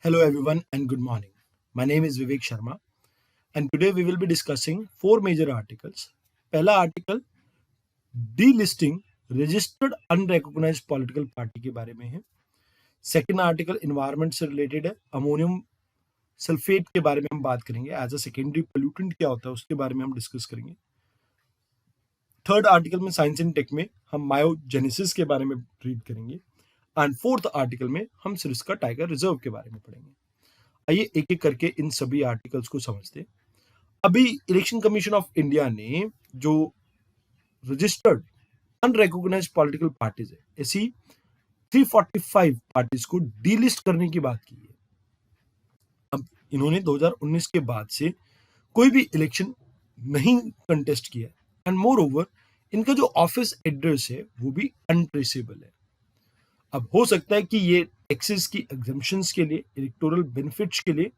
Hello, everyone, and good morning. My name is Vivek Sharma, and today we will be discussing four major articles. पहला article delisting registered unrecognised political party के बारे में है। Second article environment से related है। Ammonium sulphate के बारे में हम बात करेंगे। एज अ सेकेंडरी पोल्यूटेंट क्या होता है उसके बारे में हम डिस्कस करेंगे। थर्ड आर्टिकल में साइंस एंड टेक में हम मायोजेनेसिस के बारे में रीड करेंगे। एंड फोर्थ आर्टिकल में हम सिरस्का टाइगर रिजर्व के बारे में पढ़ेंगे। आइए एक एक करके इन सभी आर्टिकल्स को समझते हैं। अभी इलेक्शन कमीशन ऑफ इंडिया ने जो रजिस्टर्ड अनरिकॉग्नाइज्ड पॉलिटिकल पार्टीज है, ऐसी 345 पार्टीज को डीलिस्ट करने की बात की है। अब इन्होंने 2019 के बाद से कोई भी इलेक्शन नहीं कंटेस्ट किया एंड मोर ओवर इनका जो ऑफिस एड्रेस है वो भी अनट्रेसेबल है। अब हो सकता है कि ये टैक्सेस की एग्जम्पशंस के लिए, इलेक्टोरल बेनिफिट्स के लिए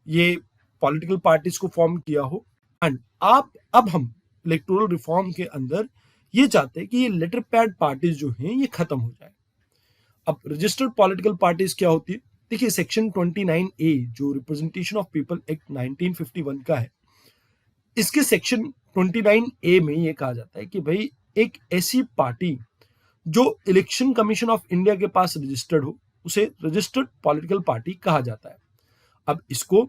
ये पॉलिटिकल पार्टीज को फॉर्म किया हो। एंड अब हम इलेक्टोरल रिफॉर्म के अंदर ये चाहते हैं कि ये लेटर पैड पार्टीज जो हैं ये खत्म हो जाए। अब रजिस्टर्ड पॉलिटिकल पार्टीज क्या होती है? देखिए, सेक्शन 29A जो रिप्रेजेंटेशन ऑफ पीपल एक्ट 1951 का है, इसके सेक्शन 29A में ये कहा जाता है कि भाई एक ऐसी पार्टी जो इलेक्शन कमीशन ऑफ इंडिया के पास रजिस्टर्ड हो उसे रजिस्टर्ड पॉलिटिकल पार्टी कहा जाता है। अब इसको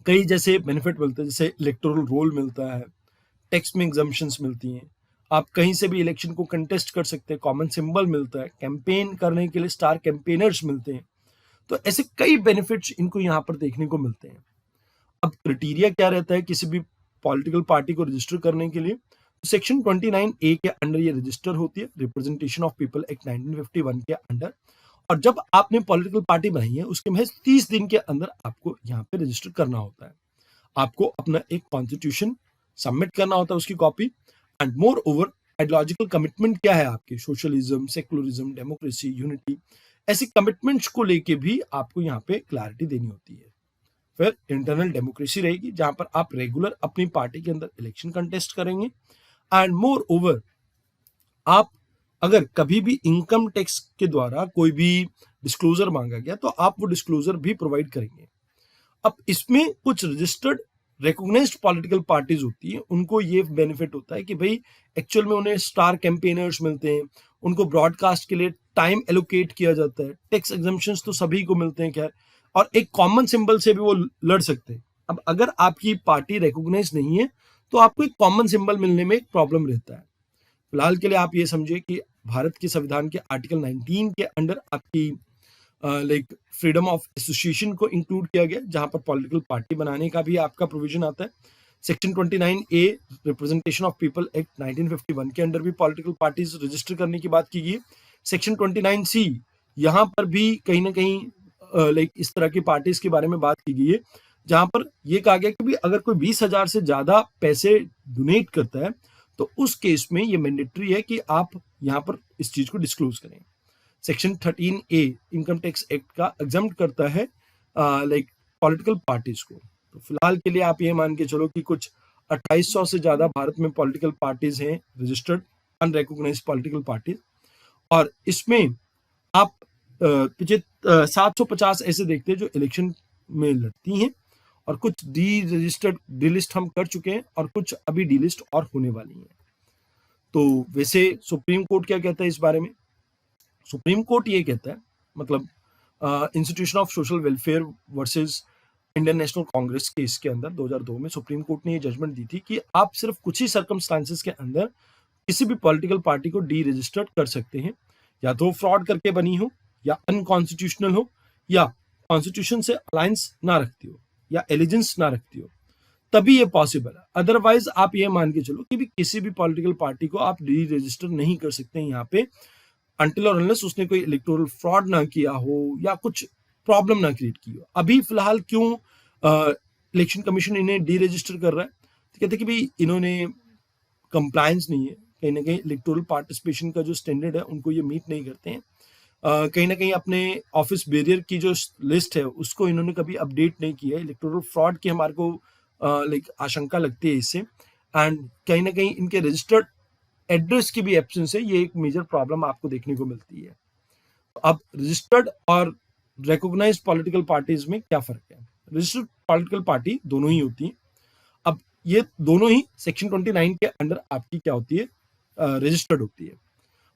कई जैसे बेनिफिट मिलते हैं, जैसे इलेक्टोरल रोल मिलता है, टैक्स में एग्जम्पशंस मिलती हैं, आप कहीं से भी इलेक्शन को कंटेस्ट कर सकते हैं, कॉमन सिंबल मिलता है, कैंपेन करने के लिए स्टार कैंपेनर्स मिलते हैं। तो ऐसे कई बेनिफिट्स इनको यहाँ पर देखने को मिलते हैं। अब क्राइटेरिया क्या रहता है किसी भी पॉलिटिकल पार्टी को रजिस्टर करने के लिए? सेक्शन 29A के अंडर ये रजिस्टर होती है, रिप्रेजेंटेशन ऑफ पीपल एक्ट 1951 के अंडर। और जब आपने पॉलिटिकल पार्टी बनाई है उसके महज 30 दिन के अंदर आपको यहाँ पे रजिस्टर करना होता है। आपको अपना एक कॉन्स्टिट्यूशन सबमिट करना होता है, उसकी copy. And more over ideological commitment क्या है आपके, सोशलिज्म, सेकुलरिज्म, डेमोक्रेसी, यूनिटी, ऐसे कमिटमेंट्स को लेके भी आपको यहाँ पे क्लैरिटी देनी होती है। फिर इंटरनल डेमोक्रेसी रहेगी जहां पर आप रेगुलर अपनी पार्टी के अंदर इलेक्शन कंटेस्ट करेंगे। एंड मोर ओवर आप अगर कभी भी इनकम टैक्स के द्वारा कोई भी डिस्क्लोजर मांगा गया तो आप वो डिस्क्लोजर भी प्रोवाइड करेंगे। अब इसमें कुछ रजिस्टर्ड रिकॉग्नाइज्ड पॉलिटिकल पार्टीज होती है, उनको ये बेनिफिट होता है कि भाई एक्चुअल में उन्हें स्टार कैंपेनर्स मिलते हैं, उनको ब्रॉडकास्ट के लिए टाइम एलोकेट किया जाता है, टैक्स एग्जम्पशंस तो सभी को मिलते हैं खैर, और एक कॉमन सिंबल से भी वो लड़ सकते हैं। अब अगर आपकी पार्टी रिकॉग्नाइज नहीं है तो आपको एक कॉमन सिंबल मिलने में एक प्रॉब्लम रहता है। फिलहाल के लिए आप ये समझिए कि भारत के संविधान के आर्टिकल 19 के अंडर आपकी लाइक फ्रीडम ऑफ एसोसिएशन को इंक्लूड किया गया, जहां पर पॉलिटिकल पार्टी बनाने का भी आपका प्रोविजन आता है। Section 29A representation of people act 1951 के अंडर भी पॉलिटिकल पार्टीज रजिस्टर करने की बात की गई है। सेक्शन 29C यहाँ पर भी कहीं ना कहीं लाइक इस तरह की पार्टीज के बारे में बात की गई है, जहां पर यह कहा गया कि भी अगर कोई 20,000 से ज्यादा पैसे डोनेट करता है तो उस केस में ये मैंडेटरी है कि आप यहाँ पर इस चीज को डिस्क्लोज करें। Section 13A income tax act का एग्जम्प्ट करता है लाइक पॉलिटिकल पार्टीज को। तो फिलहाल के लिए आप ये मान के चलो कि कुछ 2800 से ज्यादा भारत में पॉलिटिकल पार्टीज हैं, रजिस्टर्ड अनरिकॉग्नाइज्ड पॉलिटिकल पार्टीज। और इसमें आप पीछे 750 ऐसे देखते हैं जो इलेक्शन में लड़ती हैं, और कुछ डीलिस्ट हम कर चुके हैं और कुछ अभी डीलिस्ट और होने वाली हैं। तो वैसे सुप्रीम कोर्ट क्या कहता है इस बारे में? सुप्रीम कोर्ट ये कहता है, मतलब institution of social welfare versus Indian national Congress case के अंदर 2002 में सुप्रीम कोर्ट ने ये जजमेंट दी थी कि आप सिर्फ कुछ ही सर्कमस्टांसेस के अंदर किसी भी पॉलिटिकल पार्टी को डी रजिस्टर्ड कर सकते हैं, या तो फ्रॉड करके बनी हो, या अनकॉन्स्टिट्यूशनल हो, या कॉन्स्टिट्यूशन से अलायंस ना रखती हो, या एलिजेंस ना रखती हो, तभी ये पॉसिबल है। अदरवाइज आप ये मान के चलो कि भी किसी भी पॉलिटिकल पार्टी को आप डी रजिस्टर नहीं कर सकते हैं यहाँ पे, अनटिल और अनलेस उसने कोई इलेक्टोरल फ्रॉड ना किया हो या कुछ प्रॉब्लम ना क्रिएट की हो। अभी फिलहाल क्यों इलेक्शन कमीशन इन्हें डी रजिस्टर कर रहा है? तो कहते हैं कि भाई इन्होंने कंप्लायंस नहीं है, कहीं ना कहीं इलेक्टोरल पार्टिसिपेशन का जो स्टैंडर्ड है उनको ये मीट नहीं करते हैं। कहीं ना कहीं अपने ऑफिस बैरियर की जो लिस्ट है उसको इन्होंने कभी अपडेट नहीं किया है। इलेक्टोरल फ्रॉड की हमारे को लाइक आशंका लगती है इससे, एंड कहीं ना कहीं इनके रजिस्टर्ड एड्रेस की भी एब्सेंस है, ये एक मेजर प्रॉब्लम आपको देखने को मिलती है। अब रजिस्टर्ड और रिकॉग्नाइज्ड पॉलिटिकल पार्टीज में क्या फर्क है? रजिस्टर्ड पॉलिटिकल पार्टी दोनों ही होती है। अब ये दोनों ही सेक्शन 29 के अंडर आपकी क्या होती है? रजिस्टर्ड होती है।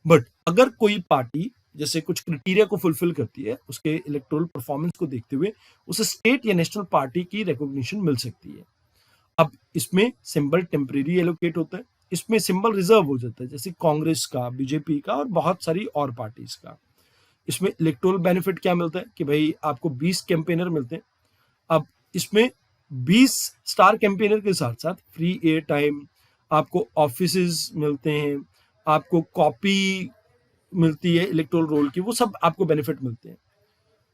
बट अगर कोई पार्टी जैसे कुछ क्राइटेरिया को फुलफिल करती है, उसके इलेक्टोरल परफॉर्मेंस को देखते हुए उसे स्टेट या नेशनल पार्टी की रिकॉग्निशन मिल सकती है। अब इसमें सिंबल टेम्परेरी एलोकेट होता है, इसमें सिंबल रिजर्व हो जाता है, जैसे कांग्रेस का, बीजेपी का और बहुत सारी और पार्टीज का। इसमें इलेक्टोरल बेनिफिट क्या मिलता है कि भाई आपको 20 कैंपेनर मिलते हैं। अब इसमें 20 स्टार कैंपेनर के साथ साथ फ्री एयर टाइम, आपको ऑफिसेज मिलते हैं, आपको कॉपी मिलती है इलेक्टोरल रोल की, वो सब आपको बेनिफिट मिलते हैं।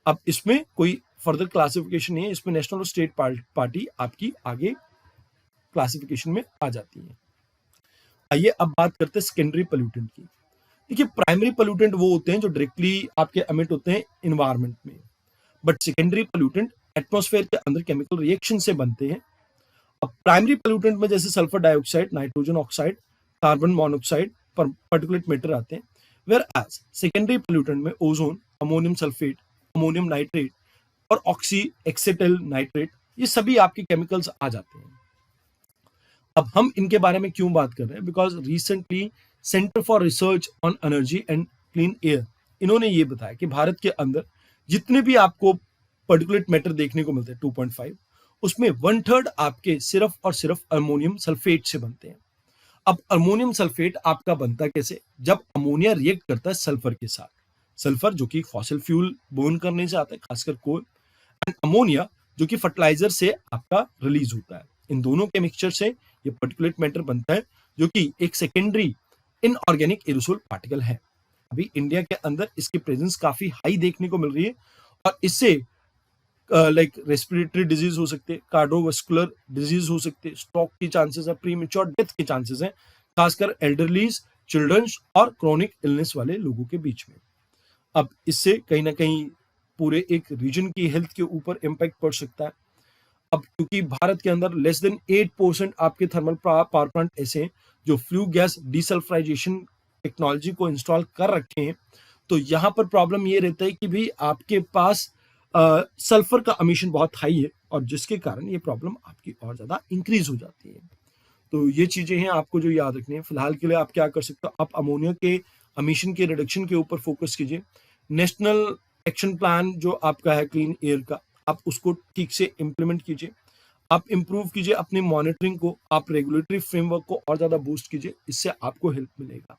अब इसमें कोई फर्दर क्लासिफिकेशन नहीं है, इसमें नेशनल और स्टेट पार्टी आपकी आगे क्लासिफिकेशन में आ जाती है। आइए अब बात करते हैं सेकेंडरी पोल्यूटेंट की। देखिए, प्राइमरी पोल्यूटेंट वो होते हैं जो डायरेक्टली आपके एमिट होते हैं इन्वायरमेंट में, बट सेकेंडरी पोल्यूटेंट एटमॉस्फेयर के अंदर केमिकल रिएक्शन से बनते हैं। अब प्राइमरी पोल्यूटेंट में जैसे sulphur dioxide, nitrogen oxide, carbon monoxide, particulate matter आते हैं। वेयर एज सेकेंडरी पोल्यूटेंट में ozone, ammonium sulphate, ammonium nitrate और ऑक्सी एक्सेटल नाइट्रेट, ये सभी आपके केमिकल्स आ जाते हैं। अब हम इनके बारे में क्यों बात कर रहे हैं? Because recently centre for research on energy and clean air, इन्होंने ये बताया कि भारत के अंदर जितने भी आपको पर्टिकुलेट मैटर देखने को मिलते हैं 2.5, उसमें 1/3 आपके सिर्फ और सिर्फ अमोनियम सल्फेट से बनते हैं। अब अमोनियम सल्फेट आपका बनता कैसे? जब अमोनिया रिएक्ट करता है सल्फर के साथ, सल्फर जो कि फॉसिल फ्यूल बर्न करने से आता है, खासकर कोल, एंड अमोनिया जो कि फर्टिलाइजर से आपका रिलीज होता है। इन दोनों के मिक्सचर से ये पर्टिकुलेट मैटर बनता है, जो कि एक सेकेंडरी इनऑर्गेनिक एरोसोल पार्टिकल है। अभी इंडिया के अंदर इसकी प्रेजेंस काफी हाई देखने को मिल रही है, और इससे लाइक रेस्पिरेटरी डिजीज हो सकते हैं, कार्डियोवास्कुलर डिजीज हो सकते हैं, स्ट्रोक की चांसेस है, प्रीमेच्योर डेथ के चांसेस हैं, खासकर एल्डरलीज, चिल्ड्रंस और क्रोनिक इलनेस वाले लोगों के बीच में। अब इससे कहीं ना कहीं पूरे एक रीजन की हेल्थ के ऊपर इम्पैक्ट पड़ सकता है। अब क्योंकि भारत के अंदर लेस देन 8% आपके थर्मल पावर प्लांट ऐसे हैं जो फ्लू गैस डिसल्फराइजेशन टेक्नोलॉजी को इंस्टॉल कर रखे हैं, तो यहाँ पर प्रॉब्लम ये रहता है कि भाई आपके पास सल्फर का अमिशन बहुत हाई है, और जिसके कारण ये प्रॉब्लम आपकी और ज्यादा इंक्रीज हो जाती है। तो ये चीजें हैं आपको जो याद रखनी है। फिलहाल के लिए आप क्या कर सकते हो, आप अमोनिया के अमिशन के रिडक्शन के ऊपर फोकस कीजिए। नेशनल एक्शन प्लान जो आपका है क्लीन एयर का, आप उसको ठीक से इम्प्लीमेंट कीजिए। आप इम्प्रूव कीजिए अपनी मॉनिटरिंग को, आप रेगुलेटरी फ्रेमवर्क को और ज्यादा बूस्ट कीजिए, इससे आपको हेल्प मिलेगा।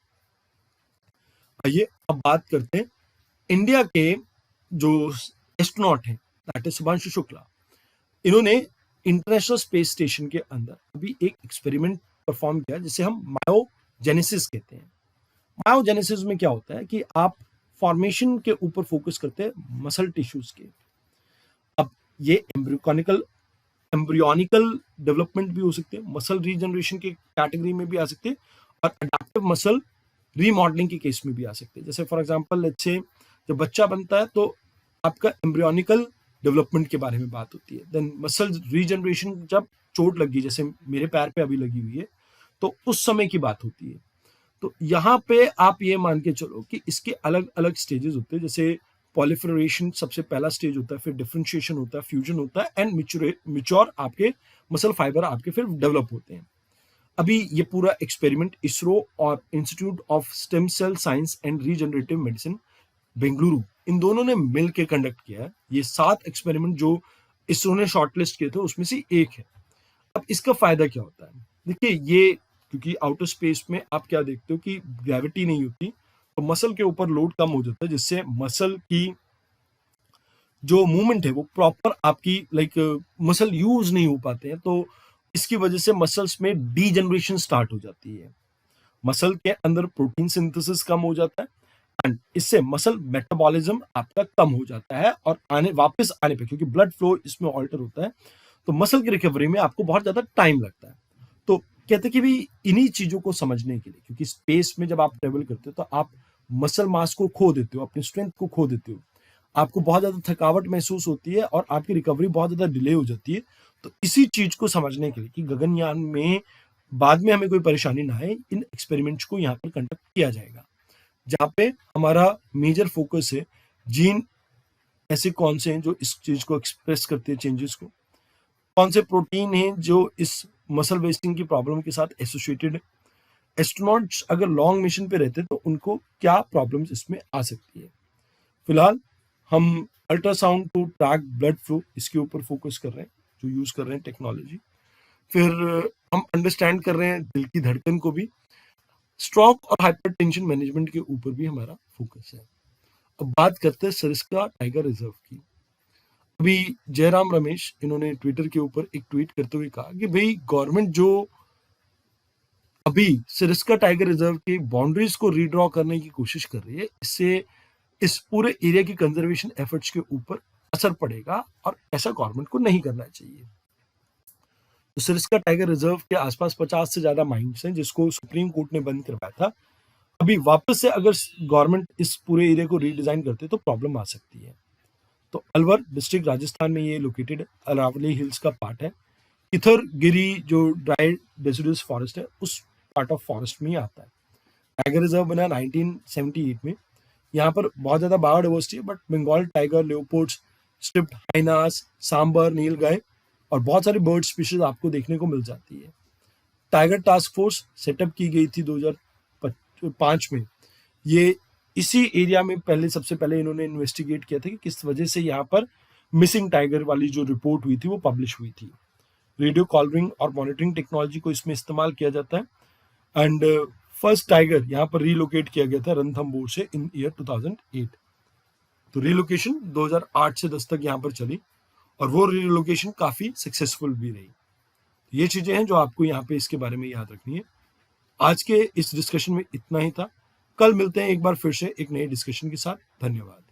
आइए अब बात करते हैं इंडिया के जो एस्ट्रोनॉट हैं, दैट इज शुभांशु शुक्ला। इन्होंने इंटरनेशनल स्पेस स्टेशन के अंदर अभी एक एक्सपेरिमेंट परफॉर्म किया जिसे हम मायोजेनेसिस कहते हैं। मायोजेनेसिस में क्या होता है कि आप फॉर्मेशन के ऊपर फोकस करते हैं मसल टिश्यूज के। अब ये एम्ब्रियोनिकल डेवलपमेंट भी हो सकते हैं, मसल रीजनरेशन की कैटेगरी में भी आ सकते हैं, और अडेप्टिव मसल रीमॉडलिंग के केस में भी आ सकते हैं। जैसे फॉर एग्जांपल लेट्स से जब बच्चा बनता है तो आपका एम्ब्रियोनिकल डेवलपमेंट के बारे में बात होती है। देन मसल रीजनरेशन जब चोट लगी, जैसे मेरे पैर पे अभी लगी हुई है, तो उस समय की बात होती है। तो यहाँ पे आप ये मान के चलो कि इसके अलग अलग स्टेजेस होते हैं। जैसे पॉलिफरेशन सबसे पहला स्टेज होता है, फिर डिफरेंशिएशन होता है, फ्यूजन होता है, एंड मिच्योर आपके मसल फाइबर आपके फिर डेवलप होते हैं। अभी ये पूरा एक्सपेरिमेंट इसरो और institute of stem cell science and regenerative medicine Bengaluru, इन दोनों ने मिलकर कंडक्ट किया है। ये 7 एक्सपेरिमेंट जो इसरो ने शॉर्टलिस्ट किए थे उसमें से एक है। अब इसका फायदा क्या होता है? देखिए, ये क्योंकि आउटर स्पेस में आप क्या देखते हो कि ग्रेविटी नहीं होती, तो मसल के ऊपर लोड कम हो जाता है, जिससे मसल की जो मूवमेंट है वो प्रॉपर आपकी मसल यूज नहीं हो पाते हैं। तो इसकी वजह से मसल्स में डीजनरेशन स्टार्ट हो जाती है, मसल के अंदर प्रोटीन सिंथेसिस कम हो जाता है, एंड इससे मसल मेटाबॉलिज्म आपका कम हो जाता है, और वापस आने पे क्योंकि ब्लड फ्लो इसमें ऑल्टर होता है, तो मसल की रिकवरी में आपको बहुत ज्यादा टाइम लगता है। तो कहते हैं कि भी इन्हीं चीजों को समझने के लिए, क्योंकि स्पेस में जब आप ट्रेवल करते हो तो आप मसल मास को खो देते हो, अपनी स्ट्रेंथ को खो देते हो, आपको बहुत ज्यादा थकावट महसूस होती है, और आपकी रिकवरी बहुत ज्यादा डिले हो जाती है। तो इसी चीज को समझने के लिए कि गगनयान में बाद में हमें कोई परेशानी ना आए, इन एक्सपेरिमेंट्स को यहाँ पर कंडक्ट किया जाएगा, जहाँ पे हमारा मेजर फोकस है जीन ऐसे कौन से हैं जो इस चीज को एक्सप्रेस करते हैं, चेंजेस को, कौन से प्रोटीन हैं जो इस मसल वेस्टिंग की प्रॉब्लम के साथ एसोसिएटेड है, एस्ट्रोनॉट्स अगर लॉन्ग मिशन पे रहते तो उनको क्या प्रॉब्लम्स इसमें आ सकती है। फिलहाल हम ultrasound to track blood flow इसके ऊपर फोकस कर रहे हैं, जो यूज कर रहे हैं टेक्नोलॉजी। फिर हम अंडरस्टैंड कर रहे हैं दिल की धड़कन को भी। स्ट्रोक और हाइपरटेंशन मैनेजमेंट के ऊपर भी हमारा फोकस है। अब बात करते हैं सरिस्का टाइगर रिजर्व की। अभी जयराम रमेश इन्होंने ट्विटर के ऊपर एक ट्वीट करते हुए कहा कि भाई गवर्नमेंट जो अभी सरिस्का टाइगर रिजर्व की बाउंड्रीज को रीड्रॉ करने की कोशिश कर रही है, इससे इस पूरे एरिया की कंजर्वेशन एफर्ट्स के ऊपर असर पड़ेगा और ऐसा गवर्नमेंट को नहीं करना चाहिए। तो सरिस्का टाइगर रिजर्व के आसपास 50 से ज्यादा माइंस हैं जिसको सुप्रीम कोर्ट ने बंद करवाया था। अभी वापस से अगर गवर्नमेंट इस पूरे एरिया को रीडिजाइन करते तो प्रॉब्लम आ सकती है। तो अलवर डिस्ट्रिक्ट राजस्थान में ये लोकेटेड अरावली हिल्स का पार्ट है। किथरगिरी जो ड्राई डेसिडुअस फॉरेस्ट है उस पार्ट ऑफ फॉरेस्ट में ही आता है। टाइगर रिजर्व बना 1978 में। यहाँ पर बहुत ज्यादा बायोडाइवर्सिटी है, but Bengal tiger, leopards, striped hyenas, sambar, nilgai और बहुत सारी बर्ड स्पीशीज आपको देखने को मिल जाती है। टाइगर टास्क फोर्स सेटअप की गई थी 2005 में। ये इसी एरिया में सबसे पहले इन्होंने इन्वेस्टिगेट किया था कि किस वजह से यहाँ पर मिसिंग टाइगर वाली जो रिपोर्ट हुई थी वो पब्लिश हुई थी। रेडियो कॉलरिंग और मॉनिटरिंग टेक्नोलॉजी को इसमें इस्तेमाल किया जाता है। एंड फर्स्ट टाइगर यहाँ पर रीलोकेट किया गया था रणथंभौर से इन ईयर 2008। तो रीलोकेशन 2008 से 10 तक यहाँ पर चली और वो रीलोकेशन काफी सक्सेसफुल भी रही। ये चीजें हैं जो आपको यहाँ पे इसके बारे में याद रखनी है। आज के इस डिस्कशन में इतना ही था। कल मिलते हैं एक बार फिर से एक नए डिस्कशन के साथ। धन्यवाद।